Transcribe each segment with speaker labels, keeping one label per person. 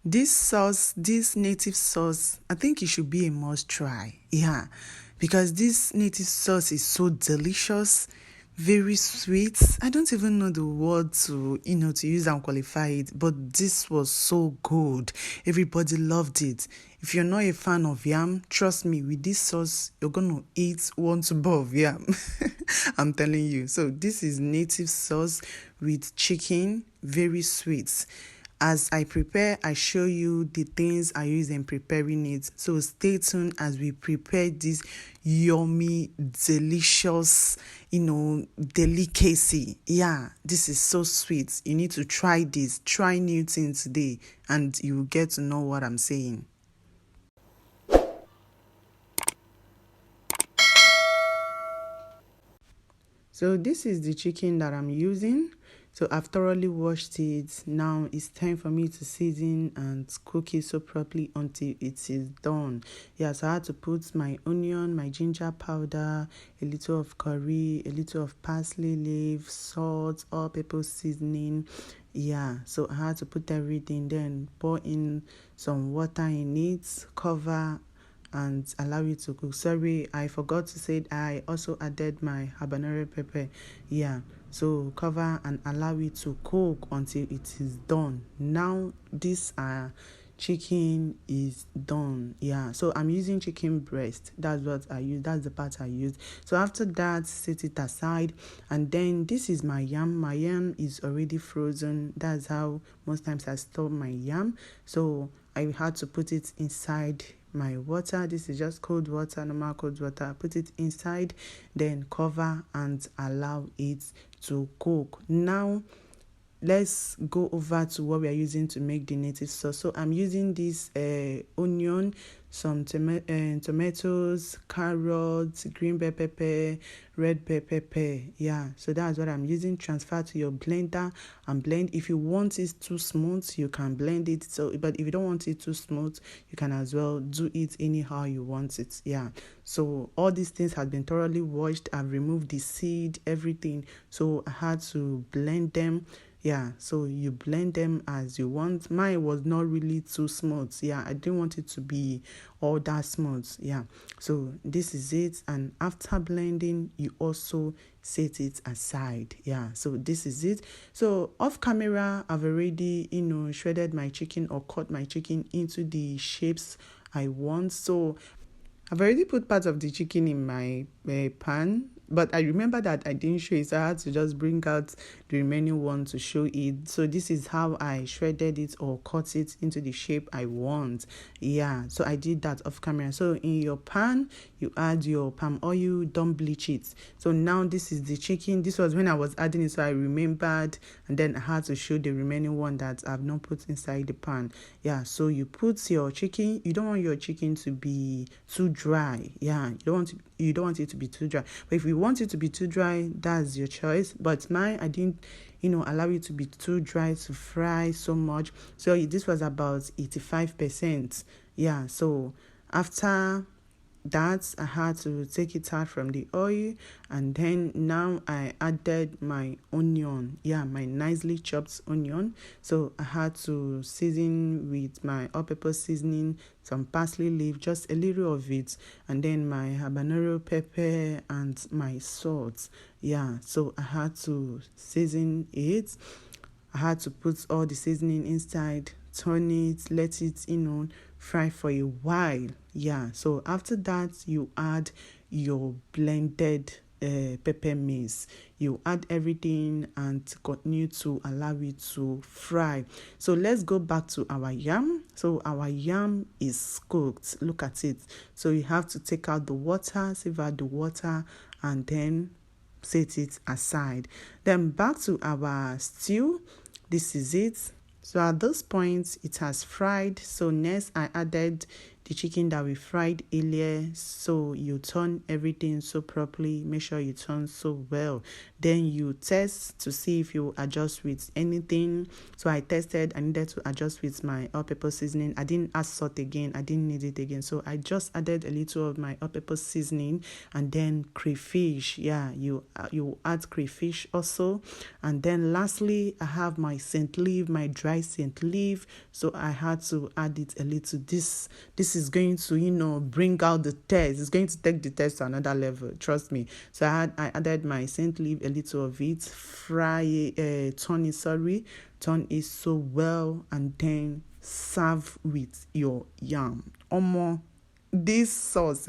Speaker 1: This sauce, this native sauce, I think it should be a must try. Yeah, because this native sauce is so delicious, very sweet. I don't even know the word to use and qualify it, but this was so good. Everybody loved it. If you're not a fan of yam, trust me, with this sauce, you're gonna eat one tube of yam. I'm telling you. So this is native sauce with chicken, very sweet. As I prepare, I show you the things I use in preparing it. So stay tuned as we prepare this yummy, delicious, delicacy. Yeah, this is so sweet. You need to try this. Try new things today and you will get to know what I'm saying. So this is the chicken that I'm using. So I've thoroughly washed it. Now it's time for me to season and cook it so properly until it is done. Yeah, so I had to put my onion, my ginger powder, a little of curry, a little of parsley leaf, salt, all pepper seasoning. Yeah, so I had to put everything, then pour in some water in it, cover and allow it to cook. Sorry, I forgot to say I also added my habanero pepper. Yeah, so cover and allow it to cook until it is done. Now this chicken is done. Yeah, so I'm using chicken breast. That's what I use. That's the part I use. So after that, set it aside, and then this is my yam. My yam is already frozen. That's how most times I store my yam. So I had to put it inside my water. This is just cold water, normal cold water. I put it inside, then cover and allow it to cook. Now let's go over to what we are using to make the native sauce. So I'm using this onion, some tomatoes, carrots, green bell pepper, red bell pepper. Yeah, so that's what I'm using. Transfer to your blender and blend. If you want it too smooth, you can blend it. But if you don't want it too smooth, you can as well do it anyhow you want it. Yeah, so all these things have been thoroughly washed. I've removed the seed, everything. So I had to blend them. Yeah, so you blend them as you want. Mine was not really too smooth. Yeah, I didn't want it to be all that smooth. Yeah, so this is it. And after blending, you also set it aside. Yeah, so this is it. So off camera, I've already, shredded my chicken or cut my chicken into the shapes I want. So I've already put part of the chicken in my pan, but I remember that I didn't show it, so I had to just bring out the remaining one to show it. So this is how I shredded it or cut it into the shape I want. Yeah, so I did that off camera. So in your pan, you add your palm oil, don't bleach it. So now this is the chicken. This was when I was adding it, so I remembered, and then I had to show the remaining one that I've not put inside the pan. Yeah, so you put your chicken. You don't want your chicken to be too dry. Yeah, you don't want it to be too dry. But if you want it to be too dry, that's your choice. But mine, I didn't allow it to be too dry to fry so much. So this was about 85%. Yeah, so after that, I had to take it out from the oil, and then now I added my onion. Yeah, my nicely chopped onion. So I had to season with my all-purpose seasoning, some parsley leaf, just a little of it, and then my habanero pepper and my salt. Yeah, so I had to season it. I had to put all the seasoning inside, turn it, let it, fry for a while. Yeah, so after that, you add your blended pepper mix. You add everything and continue to allow it to fry. So let's go back to our yam. So our yam is cooked. Look at it. So you have to take out the water, sieve out the water, and then set it aside. Then back to our stew. This is it. So at this point, it has fried. So next, I added the chicken that we fried earlier. So you turn everything so properly, make sure you turn so well. Then you test to see if you adjust with anything. So I tested, I needed to adjust with my all-purpose seasoning. I didn't add salt again, I didn't need it again. So I just added a little of my all-purpose seasoning, and then crayfish. Yeah, you add crayfish also. And then lastly, I have my scent leaf, my dry scent leaf. So I had to add it a little. This is going to, bring out the taste. It's going to take the taste to another level. Trust me. So I added my scent leaf, a little of it, turn it so well, and then serve with your yam. This sauce,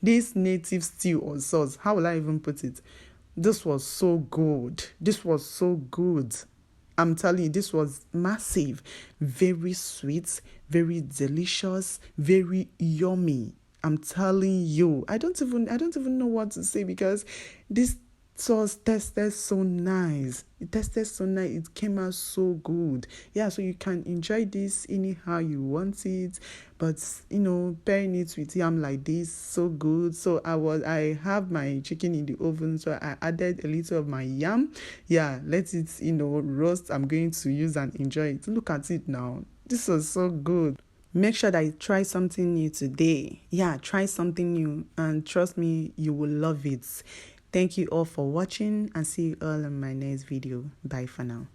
Speaker 1: this native stew or sauce, how will I even put it? This was so good. I'm telling you, this was massive, very sweet, very delicious, very yummy. I'm telling you, I don't even know what to say, because this sauce tasted so nice. It came out so good. Yeah, so you can enjoy this anyhow you want it, but pairing it with yam like this, so good. So I have my chicken in the oven, so I added a little of my yam. Yeah, let it roast. I'm going to use and enjoy it. Look at it now. This was so good. Make sure that you try something new today. Yeah, try something new, and trust me, you will love it. Thank you all for watching, and see you all in my next video. Bye for now.